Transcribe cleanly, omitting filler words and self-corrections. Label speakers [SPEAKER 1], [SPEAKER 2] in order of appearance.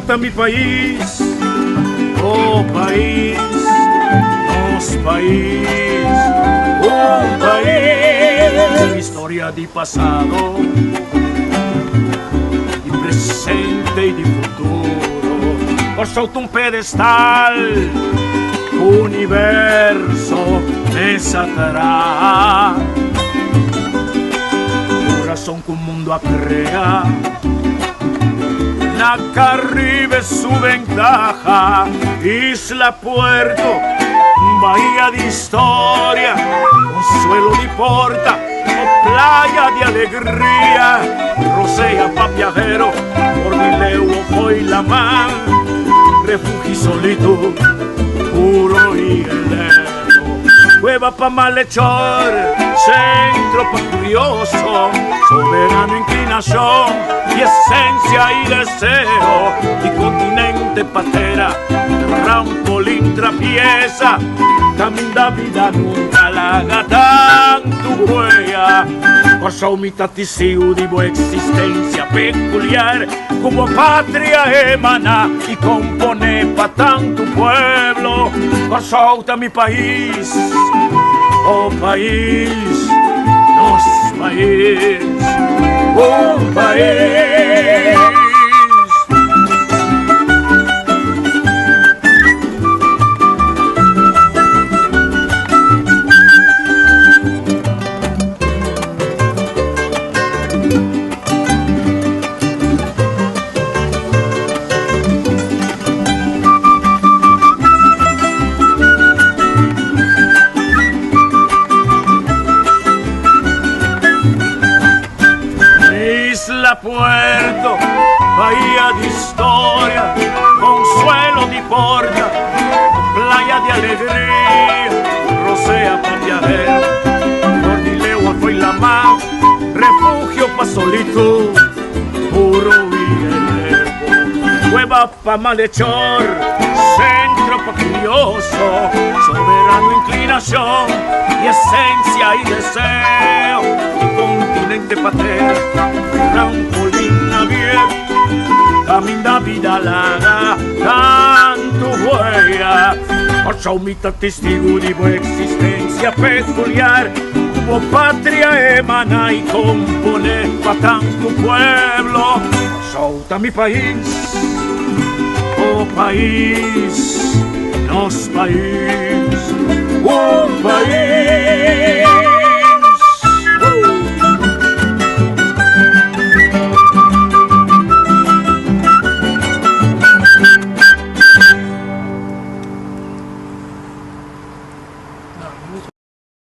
[SPEAKER 1] exalta mi país, oh país, nos país, un país, historia di passato, di presente e di futuro, por sotto un pedestal, universo desatará, corazón que un mundo acrea, la Caribe su ventaja, isla, puerto, bahía de historia, consuelo di porta, o playa de alegría, rosea pa' viajero, por Mileu poi la mar, refugio solito, puro y elevo, cueva pa' malhechor, centro pa' curioso, soberano inclinación, y esencia y deseo, y continente patera, trampolín trapieza, camino da vida nunca la haga tanto huella, cosa umita tisiu divo existencia peculiar, como patria emana y compone pa' tanto pueblo, cosa uta mi país, oh país, nos país, un país. Isla, puerto, bahía de historia, consuelo di porta, playa de alegría, rosea pa' viajero, por Mileu fue la mar, refugio pa' solito, puro y elevo, cueva pa' malhechor, centro pa' curioso, soberano inclinación y esencia y deseo, y continente patera, trampolín abierto, camino da vida larga, tanto huella, cosa umita testigo de buena existencia peculiar, como patria emana y compone pa' tanto pueblo, solta mi país, oh país, nos país, un país.